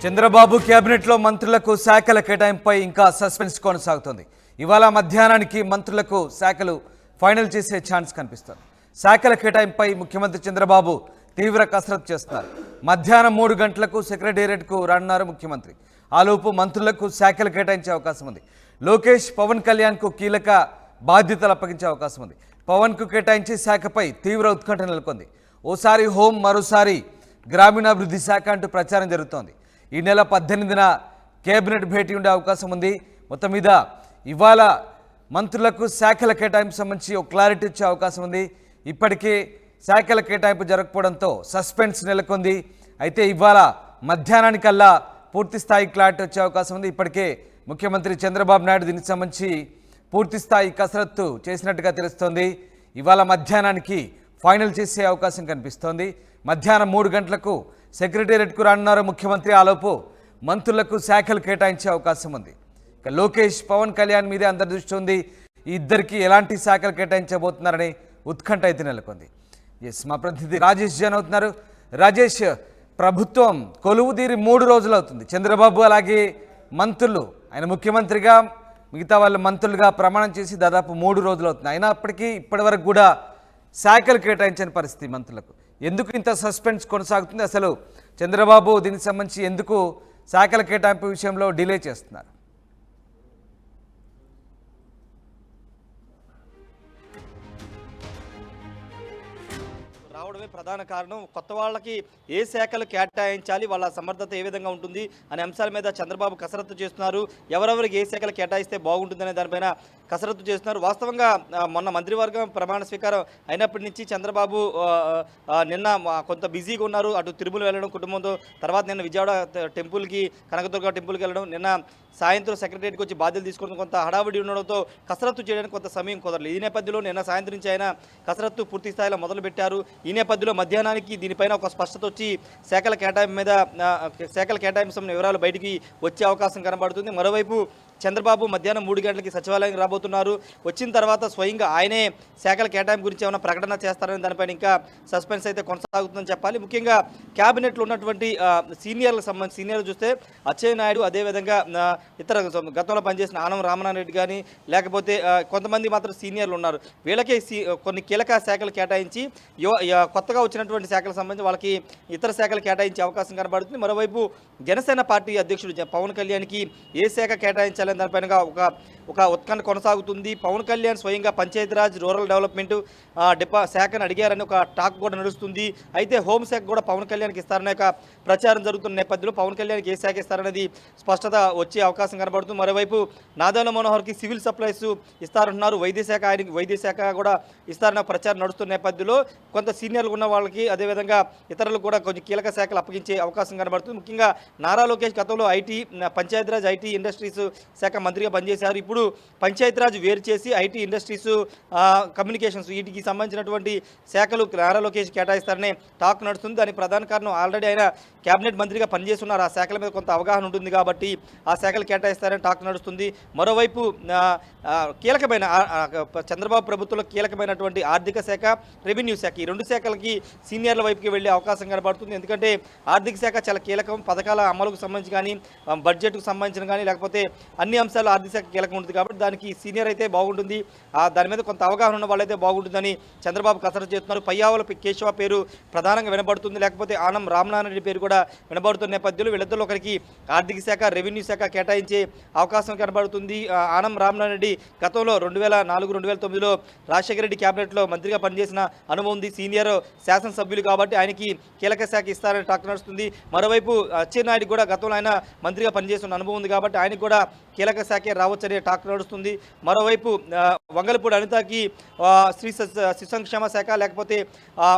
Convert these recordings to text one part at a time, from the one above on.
చంద్రబాబు కేబినెట్లో మంత్రులకు శాఖల కేటాయింపుపై ఇంకా సస్పెన్స్ కొనసాగుతోంది. ఇవాళ మధ్యాహ్నానికి మంత్రులకు శాఖలు ఫైనల్ చేసే ఛాన్స్ కనిపిస్తోంది. శాఖల కేటాయింపుపై ముఖ్యమంత్రి చంద్రబాబు తీవ్ర కసరత్తు చేస్తున్నారు. మధ్యాహ్నం 3 గంటలకు సెక్రటేరియట్కు రానున్నారు ముఖ్యమంత్రి. ఆలోపు మంత్రులకు శాఖలు కేటాయించే అవకాశం ఉంది. లోకేష్, పవన్ కళ్యాణ్కు కీలక బాధ్యతలు అప్పగించే అవకాశం ఉంది. పవన్కు కేటాయించే శాఖపై తీవ్ర ఉత్కంఠ నెలకొంది. ఓసారి హోం, మరోసారి గ్రామీణాభివృద్ధి శాఖ అంటూ ప్రచారం జరుగుతోంది. ఈ నెల 18న కేబినెట్ భేటీ ఉండే అవకాశం ఉంది. మొత్తం మీద ఇవాళ మంత్రులకు శాఖల కేటాయింపు సంబంధించి ఒక క్లారిటీ వచ్చే అవకాశం ఉంది. ఇప్పటికే శాఖల కేటాయింపు జరగకపోవడంతో సస్పెన్స్ నెలకొంది. అయితే ఇవాళ మధ్యాహ్నానికల్లా పూర్తి స్థాయి క్లారిటీ వచ్చే అవకాశం ఉంది. ఇప్పటికే ముఖ్యమంత్రి చంద్రబాబు నాయుడు దీనికి సంబంధించి పూర్తి స్థాయి కసరత్తు చేసినట్టుగా తెలుస్తోంది. ఇవాళ మధ్యాహ్నానికి ఫైనల్ చేసే అవకాశం కనిపిస్తోంది. మధ్యాహ్నం 3 గంటలకు సెక్రటేరియట్కు రానున్నారు ముఖ్యమంత్రి. ఆలోపు మంత్రులకు శాఖలు కేటాయించే అవకాశం ఉంది. ఇక లోకేష్, పవన్ కళ్యాణ్ మీదే అందరి దృష్టి ఉంది. ఈ ఇద్దరికి ఎలాంటి శాఖలు కేటాయించబోతున్నారని ఉత్కంఠ అయితే నెలకొంది. మా ప్రతినిధి రాజేష్ జాన్ అవుతున్నారు. రాజేష్, ప్రభుత్వం కొలువుదీరి 3 రోజులు అవుతుంది. చంద్రబాబు అలాగే మంత్రులు, ఆయన ముఖ్యమంత్రిగా మిగతా వాళ్ళు మంత్రులుగా ప్రమాణం చేసి దాదాపు 3 రోజులు అవుతుంది. అయినప్పటికీ ఇప్పటివరకు కూడా శాఖలు కేటాయించని పరిస్థితి మంత్రులకు. ఎందుకు ఇంత సస్పెన్స్ కొనసాగుతుంది? అసలు చంద్రబాబు దీనికి సంబంధించి ఎందుకు శాఖల కేటాయింపు విషయంలో డిలే చేస్తున్నారు? రావడమే ప్రధాన కారణం. కొత్త వాళ్ళకి ఏ శాఖలు కేటాయించాలి, వాళ్ళ సమర్థత ఏ విధంగా ఉంటుంది అనే అంశాల మీద చంద్రబాబు కసరత్తు చేస్తున్నారు. ఎవరెవరికి ఏ శాఖలు కేటాయిస్తే బాగుంటుందనే దానిపైన కసరత్తు చేస్తున్నారు. వాస్తవంగా మొన్న మంత్రివర్గం ప్రమాణ స్వీకారం అయినప్పటి నుంచి చంద్రబాబు నిన్న కొంత బిజీగా ఉన్నారు. అటు తిరుమల వెళ్ళడం కుటుంబంతో, తర్వాత నిన్న విజయవాడ టెంపుల్కి, కనకదుర్గ టెంపుల్కి వెళ్ళడం, నిన్న సాయంత్రం సెక్రటరీకి వచ్చి బాధ్యతలు తీసుకోవడం కొంత హడావిడి ఉండడంతో కసరత్తు చేయడానికి కొంత సమయం కుదరలేదు. ఈ నేపథ్యంలో నిన్న సాయంత్రం నుంచి ఆయన కసరత్తు పూర్తి స్థాయిలో మొదలుపెట్టారు. ఈ నేపథ్యంలో మధ్యాహ్నానికి దీనిపైన ఒక స్పష్టత వచ్చి శాఖల కేటాయింపు వివరాలు బయటికి వచ్చే అవకాశం కనబడుతుంది. మరోవైపు చంద్రబాబు మధ్యాహ్నం 3 గంటలకి సచివాలయం రాబోతున్నారు. వచ్చిన తర్వాత స్వయంగా ఆయనే శాఖల కేటాయింపు గురించి ఏమైనా ప్రకటన చేస్తారని దానిపైన ఇంకా సస్పెన్స్ అయితే కొనసాగుతుందని చెప్పాలి. ముఖ్యంగా క్యాబినెట్లో ఉన్నటువంటి సీనియర్లకు సంబంధించి సీనియర్లు చూస్తే అచ్చెన్నాయుడు, అదేవిధంగా ఇతర గతంలో పనిచేసిన ఆనం రామనారాయణ రెడ్డి కానీ, లేకపోతే కొంతమంది మాత్రం సీనియర్లు ఉన్నారు. వీళ్ళకే కొన్ని కీలక శాఖలు కేటాయించి కొత్తగా వచ్చినటువంటి శాఖలకు సంబంధించి వాళ్ళకి ఇతర శాఖలు కేటాయించే అవకాశం కనబడుతుంది. మరోవైపు జనసేన పార్టీ అధ్యక్షుడు పవన్ కళ్యాణ్కి ఏ శాఖ కేటాయించాలని దానిపైన ఒక ఉత్కంఠ కొనసాగుతుంది. పవన్ కళ్యాణ్ స్వయంగా పంచాయతీరాజ్, రూరల్ డెవలప్మెంట్ శాఖను అడిగారని ఒక టాక్ కూడా నడుస్తుంది. అయితే హోంశాఖ కూడా పవన్ కళ్యాణ్కి ఇస్తారనే ఒక ప్రచారం జరుగుతున్న నేపథ్యంలో పవన్ కళ్యాణ్కి ఏ శాఖ ఇస్తారనేది స్పష్టత వచ్చే అవకాశం కనబడుతుంది. మరోవైపు నాదెండ్ల మనోహర్కి సివిల్ సప్లైస్ ఇస్తారంటున్నారు. వైద్య శాఖ కూడా ఇస్తారన్న ప్రచారం నడుస్తున్న నేపథ్యంలో కొంత సీనియర్లు ఉన్న వాళ్ళకి, అదేవిధంగా ఇతరులకు కూడా కొంచెం కీలక శాఖలు అప్పగించే అవకాశం కనబడుతుంది. ముఖ్యంగా నారా లోకేష్ గతంలో పంచాయతీరాజ్, ఐటీ ఇండస్ట్రీస్ శాఖ మంత్రిగా పనిచేశారు. ఇప్పుడు పంచాయతీరాజ్ వేరు చేసి ఐటీ ఇండస్ట్రీస్, కమ్యూనికేషన్స్ వీటికి సంబంధించినటువంటి శాఖలు నారా లోకేష్ కేటాయిస్తారనే టాక్ నడుస్తుంది. దానికి ప్రధాన కారణం ఆల్రెడీ ఆయన కేబినెట్ మంత్రిగా పనిచేస్తున్నారు. ఆ శాఖల మీద కొంత అవగాహన ఉంటుంది కాబట్టి ఆ శాఖలు కేటాయిస్తారని టాక్ నడుస్తుంది. మరోవైపు కీలకమైన చంద్రబాబు ప్రభుత్వంలో కీలకమైనటువంటి ఆర్థిక శాఖ, రెవెన్యూ శాఖ, ఈ 2 శాఖలకి సీనియర్ల వైపుకి వెళ్ళే అవకాశం కనబడుతుంది. ఎందుకంటే ఆర్థిక శాఖ చాలా కీలకం. పథకాల అమలుకు సంబంధించి కానీ, బడ్జెట్కు సంబంధించిన కానీ, లేకపోతే అన్ని అంశాలు ఆర్థిక శాఖ కీలకం ఉంటుంది కాబట్టి దానికి సీనియర్ అయితే బాగుంటుంది. దాని మీద కొంత అవగాహన ఉన్న వాళ్ళైతే బాగుంటుందని చంద్రబాబు కసరత్తు చేస్తున్నారు. పయ్యావుల కేశవ పేరు ప్రధానంగా వినబడుతుంది. లేకపోతే ఆనం రామనారాయణ రెడ్డి పేరు కూడా వినబడుతున్న నేపథ్యంలో వీళ్ళిద్దరిలో ఒకరికి ఆర్థిక శాఖ, రెవెన్యూ శాఖ కేటాయించే అవకాశం కనబడుతుంది. ఆనం రామనారాయణ రెడ్డి గతంలో 2004-2009లో రాజశేఖర రెడ్డి క్యాబినెట్లో మంత్రిగా పనిచేసిన అనుభవం ఉంది. సీనియర్ శాసనసభ్యులు కాబట్టి ఆయనకి కీలక శాఖ ఇస్తారని టాక్ నడుస్తుంది. మరోవైపు అచ్చెన్నాయుడు కూడా గతంలో ఆయన మంత్రిగా పనిచేస్తున్న అనుభవం ఉంది కాబట్టి ఆయనకు కూడా కీలక శాఖే రావచ్చనే టాక్ నడుస్తుంది. మరోవైపు వంగలపూడి అనితకి స్త్రీ శిశు సంక్షేమ శాఖ, లేకపోతే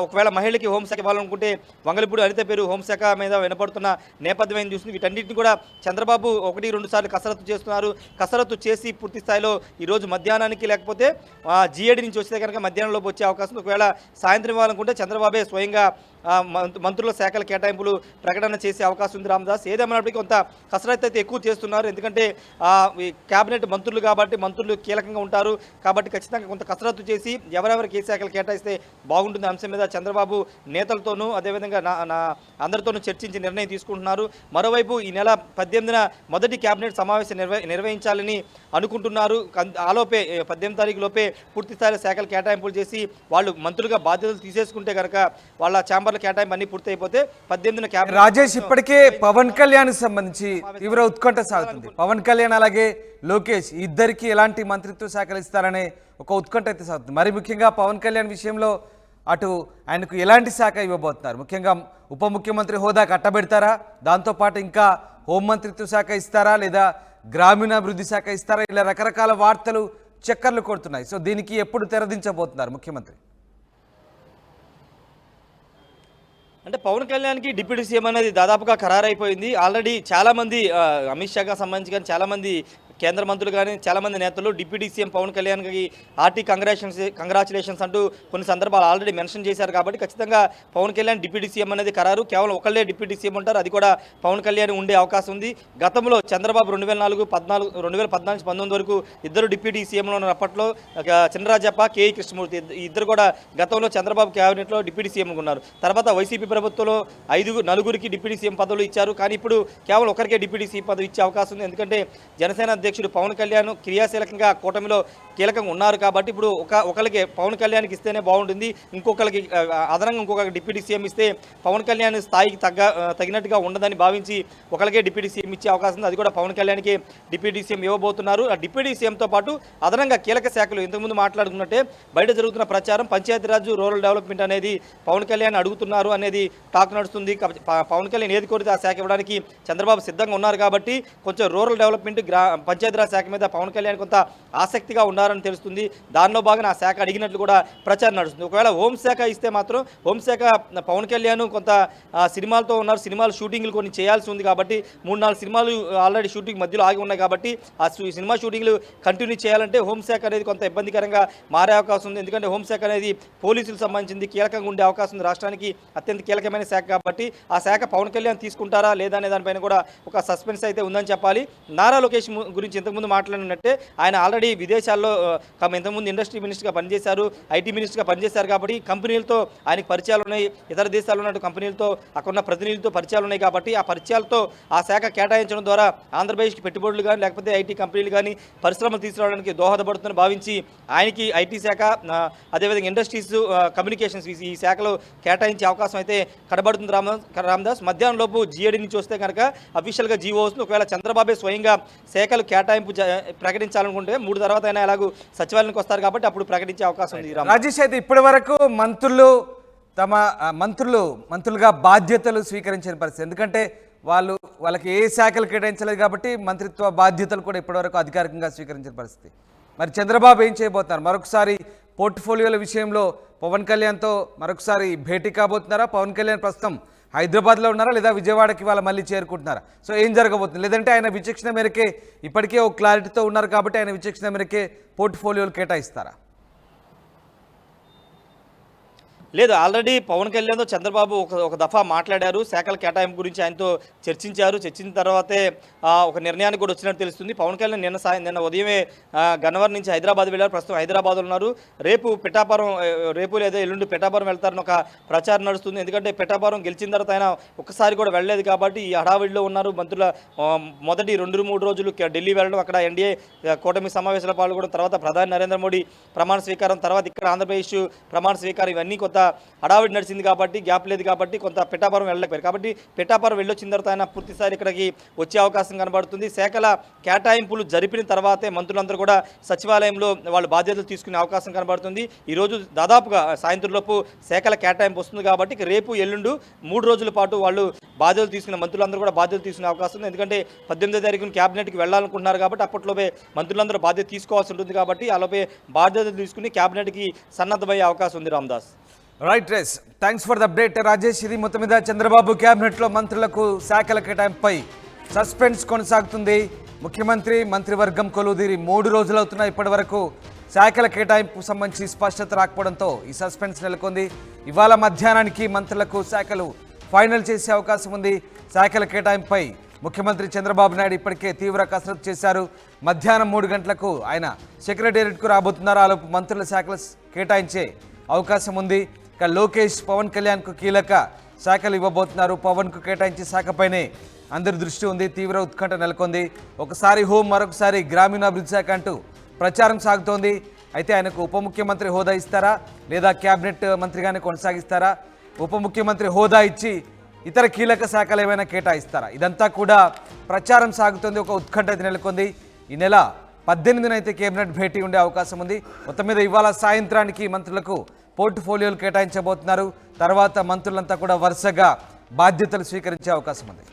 ఒకవేళ మహిళకి హోంశాఖ ఇవ్వాలనుకుంటే వంగలపూడి అనిత పేరు హోంశాఖ మీద వినపడుతున్న నేపథ్యం ఏం చూస్తుంది. వీటన్నింటిని కూడా చంద్రబాబు 1-2 సార్లు కసరత్తు చేస్తున్నారు. కసరత్తు చేసి పూర్తి స్థాయిలో ఈరోజు మధ్యాహ్నానికి, లేకపోతే జీఏడీ నుంచి వస్తే కనుక మధ్యాహ్నంలోపు వచ్చే అవకాశం. ఒకవేళ సాయంత్రం ఇవ్వాలనుకుంటే చంద్రబాబే స్వయంగా మంత్రుల శాఖల కేటాయింపులు ప్రకటన చేసే అవకాశం ఉంది. రామదాస్, ఏదేమైనప్పటికీ కొంత కసరత్తు అయితే ఎక్కువ చేస్తున్నారు. ఎందుకంటే ఈ కేబినెట్ మంత్రులు కాబట్టి మంత్రులు కీలకంగా ఉంటారు కాబట్టి ఖచ్చితంగా కొంత కసరత్తు చేసి ఎవరెవరికి ఏ శాఖలు కేటాయిస్తే బాగుంటుంది అంశం మీద చంద్రబాబు నేతలతోనూ అదేవిధంగా అందరితోనూ చర్చించి నిర్ణయం తీసుకుంటున్నారు. మరోవైపు ఈ నెల 18న మొదటి కేబినెట్ సమావేశం నిర్వహించాలని అనుకుంటున్నారు. ఆలోపే 18 తారీఖు లోపే పూర్తిస్థాయి శాఖలు కేటాయింపులు చేసి వాళ్ళు మంత్రులుగా బాధ్యతలు తీసేసుకుంటే కనుక వాళ్ళ ఛాంబర్ల కేటాయింపు అన్ని పూర్తయిపోతే 18న కేబినెట్. రాజేష్, ఇప్పటికే పవన్ కళ్యాణ్ సంబంధించి తీవ్ర ఉత్కంఠ సాగుతుంది. పవన్ కళ్యాణ్ అలాగే లోకేష్ ఇద్దరికి ఎలాంటి మంత్రిత్వ శాఖలు ఇస్తారనే ఒక ఉత్కంఠ అయితే సాగుతుంది. మరి ముఖ్యంగా పవన్ కళ్యాణ్ విషయంలో అటు ఆయనకు ఎలాంటి శాఖ ఇవ్వబోతున్నారు? ముఖ్యంగా ఉప ముఖ్యమంత్రి హోదా కట్టబెడతారా? దాంతోపాటు ఇంకా హోంమంత్రిత్వ శాఖ ఇస్తారా లేదా గ్రామీణాభివృద్ధి శాఖ ఇస్తారా? ఇలా రకరకాల వార్తలు చక్కర్లు కొడుతున్నాయి. సో దీనికి ఎప్పుడు తెరదించబోతున్నారు ముఖ్యమంత్రి? అంటే పవన్ కళ్యాణ్కి డిప్యూటీ సీఎం అనేది దాదాపుగా ఖరారైపోయింది. ఆల్రెడీ చాలామంది అమిత్ షాకి సంబంధించి కానీ చాలామంది కేంద్ర మంత్రులు కానీ చాలామంది నేతలు డిప్యూటీ సీఎం పవన్ కళ్యాణ్కి ఆర్టీ కంగ్రాచులేషన్స్ అంటూ కొన్ని సందర్భాలు ఆల్రెడీ మెన్షన్ చేశారు. కాబట్టి ఖచ్చితంగా పవన్ కళ్యాణ్ డిప్యూటీ సీఎం అనేది ఖరారు. కేవలం ఒకళ్ళే డిప్యూటీ సీఎం ఉంటారు, అది కూడా పవన్ కళ్యాణ్ ఉండే అవకాశం ఉంది. గతంలో చంద్రబాబు 2014-19 వరకు ఇద్దరు డిప్యూటీ సీఎంలో ఉన్న అప్పట్లో చినరాజప్ప, కేఈ కృష్ణమూర్తి ఇద్దరు కూడా గతంలో చంద్రబాబు క్యాబినెట్లో డిప్యూటీ సీఎంగా ఉన్నారు. తర్వాత వైసీపీ ప్రభుత్వంలో నలుగురికి డిప్యూటీ సీఎం పదవులు ఇచ్చారు. కానీ ఇప్పుడు కేవలం ఒకరికే డిప్యూటీ సీఎం పదవి ఇచ్చే అవకాశం ఉంది. ఎందుకంటే జనసేన అధ్యక్షుడు పవన్ కళ్యాణ్ క్రియాశీలకంగా కూటమిలో కీలకంగా ఉన్నారు కాబట్టి ఇప్పుడు ఒకరికి పవన్ కళ్యాణ్కి ఇస్తేనే బాగుంటుంది. ఇంకొకరికి అదనంగా ఇంకొక డిప్యూటీ సీఎం ఇస్తే పవన్ కళ్యాణ్ స్థాయికి తగినట్టుగా ఉండదని భావించి ఒకరికే డిప్యూటీ సీఎం ఇచ్చే అవకాశం ఉంది. అది కూడా పవన్ కళ్యాణ్కి డిప్యూటీ సీఎం ఇవ్వబోతున్నారు. ఆ డిప్యూటీ సీఎంతో పాటు అదనంగా కీలక శాఖలు ఇంతకుముందు మాట్లాడుకున్నట్టే బయట జరుగుతున్న ప్రచారం పంచాయతీరాజ్ రూరల్ డెవలప్మెంట్ అనేది పవన్ కళ్యాణ్ అడుగుతున్నారు అనేది టాక్ నడుస్తుంది. పవన్ కళ్యాణ్ ఏది కోరితే ఆ శాఖ ఇవ్వడానికి చంద్రబాబు సిద్ధంగా ఉన్నారు కాబట్టి కొంచెం రూరల్ డెవలప్మెంట్ పంచాయతీరాజ్ శాఖ మీద పవన్ కళ్యాణ్ కొంత ఆసక్తిగా ఉన్నారని తెలుస్తుంది. దానిలో భాగంగా ఆ శాఖ అడిగినట్లు కూడా ప్రచారం నడుస్తుంది. ఒకవేళ హోంశాఖ ఇస్తే మాత్రం హోంశాఖ పవన్ కళ్యాణ్ కొంత సినిమాలతో ఉన్నారు, సినిమాలు షూటింగ్లు కొన్ని చేయాల్సి ఉంది కాబట్టి 3-4 సినిమాలు ఆల్రెడీ షూటింగ్ మధ్యలో ఆగి ఉన్నాయి కాబట్టి ఆ సినిమా షూటింగ్లు కంటిన్యూ చేయాలంటే హోంశాఖ అనేది కొంత ఇబ్బందికరంగా మారే అవకాశం ఉంది. ఎందుకంటే హోంశాఖ అనేది పోలీసులకు సంబంధించింది, కీలకంగా ఉండే అవకాశం ఉంది. రాష్ట్రానికి అత్యంత కీలకమైన శాఖ కాబట్టి ఆ శాఖ పవన్ కళ్యాణ్ తీసుకుంటారా లేదా అనే దానిపైన కూడా ఒక సస్పెన్స్ అయితే ఉందని చెప్పాలి. నారా లోకేష్ గురించి ఇంతకుముందు మాట్లాడినట్టే ఆయన ఆల్రెడీ విదేశాల్లో ఇంతకుముందు ఇండస్ట్రీ మినిస్టర్గా పనిచేశారు, ఐటీ మినిస్టర్గా పనిచేశారు కాబట్టి కంపెనీలతో ఆయనకు పరిచయాలు ఉన్నాయి. ఇతర దేశాల్లో ఉన్న కంపెనీలతో అక్కడ ఉన్న ప్రతినిధులతో పరిచయాలు ఉన్నాయి కాబట్టి ఆ పరిచయాలతో ఆ శాఖ కేటాయించడం ద్వారా ఆంధ్రప్రదేశ్కి పెట్టుబడులు కానీ లేకపోతే ఐటీ కంపెనీలు కానీ పరిశ్రమలు తీసుకురావడానికి దోహదపడుతుందని భావించి ఆయనకి ఐటీ శాఖ అదేవిధంగా ఇండస్ట్రీస్ కమ్యూనికేషన్స్ ఈ శాఖలో కేటాయించే అవకాశం అయితే కనబడుతుంది. రామదాస్ మధ్యాహ్నం లోపు జీఏడీ నుంచి వస్తే కనుక అఫీషియల్గా జీవో వస్తుంది. ఒకవేళ చంద్రబాబే స్వయంగా శాఖలు కేటాయింపు ప్రకటించాలనుకుంటే 3 తర్వాత అయినా ఎలాగూ సచివాలయానికి వస్తారు కాబట్టి అప్పుడు ప్రకటించే అవకాశం ఉంది. రాజేష్, అయితే ఇప్పటి వరకు మంత్రులు మంత్రులుగా బాధ్యతలు స్వీకరించిన పరిస్థితి, ఎందుకంటే వాళ్ళకి ఏ శాఖలు కేటాయించలేదు కాబట్టి మంత్రిత్వ బాధ్యతలు కూడా ఇప్పటివరకు అధికారికంగా స్వీకరించిన పరిస్థితి. మరి చంద్రబాబు ఏం చేయబోతున్నారు? మరొకసారి పోర్ట్ఫోలియోల విషయంలో పవన్ కళ్యాణ్తో మరొకసారి భేటీ కాబోతున్నారా? పవన్ కళ్యాణ్ ప్రస్తుతం హైదరాబాద్లో ఉన్నారా లేదా విజయవాడకి వాళ్ళు మళ్ళీ చేరుకుంటున్నారా? సో ఏం జరగబోతుంది? లేదంటే ఆయన విచక్షణ మేరకే ఇప్పటికే ఒక క్లారిటీతో ఉన్నారు కాబట్టి ఆయన విచక్షణ మేరకే పోర్ట్ఫోలియోలు కేటాయిస్తారా? లేదు, ఆల్రెడీ పవన్ కళ్యాణ్తో చంద్రబాబు ఒక దఫా మాట్లాడారు. శాఖల కేటాయింపు గురించి ఆయనతో చర్చించిన తర్వాతే ఒక నిర్ణయానికి కూడా వచ్చినట్టు తెలుస్తుంది. పవన్ కళ్యాణ్ నిన్న ఉదయమే గన్నవరం నుంచి హైదరాబాద్ వెళ్ళారు. ప్రస్తుతం హైదరాబాద్లో ఉన్నారు. రేపు లేదా ఎల్లుండి పిఠాపురం వెళ్తారని ఒక ప్రచారం నడుస్తుంది. ఎందుకంటే పిఠాపురం గెలిచిన తర్వాత ఆయన ఒక్కసారి కూడా వెళ్ళలేదు కాబట్టి ఈ హడావిడిలో ఉన్నారు. మంత్రుల మొదటి 2-3 రోజులు ఢిల్లీ వెళ్ళడం, అక్కడ ఎన్డీఏ కూటమి సమావేశాల పాల్గొనడం, తర్వాత ప్రధాని నరేంద్ర మోడీ ప్రమాణ స్వీకారం, తర్వాత ఇక్కడ ఆంధ్రప్రదేశ్ ప్రమాణ స్వీకారం, ఇవన్నీ కొంత హడావిడి నడిచింది కాబట్టి గ్యాప్ లేదు కాబట్టి కొంత పిఠాపురం వెళ్ళలేకపోయారు. కాబట్టి పిఠాపురం వెళ్ళొచ్చిన తర్వాత ఆయన పూర్తిసారి ఇక్కడికి వచ్చే అవకాశం కనబడుతుంది. శాఖల కేటాయింపులు జరిపిన తర్వాతే మంత్రులందరూ కూడా సచివాలయంలో వాళ్ళు బాధ్యతలు తీసుకునే అవకాశం కనబడుతుంది. ఈరోజు దాదాపుగా సాయంత్రంలోపు శాఖల కేటాయింపు వస్తుంది కాబట్టి రేపు ఎల్లుండు 3 రోజుల పాటు వాళ్ళు బాధ్యతలు తీసుకున్న మంత్రులందరూ కూడా బాధ్యతలు తీసుకునే అవకాశం ఉంది. ఎందుకంటే 18వ తారీఖున క్యాబినెట్కి వెళ్ళాలనుకుంటున్నారు కాబట్టి అప్పట్లోపే మంత్రులందరూ బాధ్యత తీసుకోవాల్సి ఉంటుంది కాబట్టి ఆలోపే బాధ్యతలు తీసుకుని క్యాబినెట్కి సన్నద్ధమయ్యే అవకాశం ఉంది. రామదాస్, రైట్ రేస్, thanks for the update Rajesh. ఇది మొత్తం మీద చంద్రబాబు క్యాబినెట్లో మంత్రులకు శాఖల కేటాయింపుపై సస్పెన్స్ కొనసాగుతుంది. ముఖ్యమంత్రి మంత్రివర్గం కొలువుదీరి 3 రోజులవుతున్నా ఇప్పటి వరకు శాఖల కేటాయింపు సంబంధించి స్పష్టత రాకపోవడంతో ఈ సస్పెన్స్ నెలకొంది. ఇవాళ మధ్యాహ్నానికి మంత్రులకు శాఖలు ఫైనల్ చేసే అవకాశం ఉంది. శాఖల కేటాయింపుపై ముఖ్యమంత్రి చంద్రబాబు నాయుడు ఇప్పటికే తీవ్ర కసరత్తు చేశారు. మధ్యాహ్నం 3 గంటలకు ఆయన సెక్రటేరియట్కు రాబోతున్నారు. ఆలోపు మంత్రుల శాఖలు కేటాయించే అవకాశం ఉంది. ఇక లోకేష్ పవన్ కళ్యాణ్కు కీలక శాఖలు ఇవ్వబోతున్నారు. పవన్కు కేటాయించే శాఖపైనే అందరి దృష్టి ఉంది. తీవ్ర ఉత్కంఠ నెలకొంది. ఒకసారి హోం, మరొకసారి గ్రామీణాభివృద్ధి శాఖ అంటూ ప్రచారం సాగుతోంది. అయితే ఆయనకు ఉప ముఖ్యమంత్రి హోదా ఇస్తారా లేదా క్యాబినెట్ మంత్రిగానే కొనసాగిస్తారా? ఉప ముఖ్యమంత్రి హోదా ఇచ్చి ఇతర కీలక శాఖలు ఏమైనా కేటాయిస్తారా? ఇదంతా కూడా ప్రచారం సాగుతోంది. ఒక ఉత్కంఠ అయితే నెలకొంది. ఈ నెల 18న అయితే కేబినెట్ భేటీ ఉండే అవకాశం ఉంది. మొత్తం మీద ఇవాళ సాయంత్రానికి మంత్రులకు పోర్ట్ఫోలియోలు కేటాయించబోతున్నారు. తర్వాత మంత్రులంతా కూడా వరుసగా బాధ్యతలు స్వీకరించే అవకాశం ఉంది.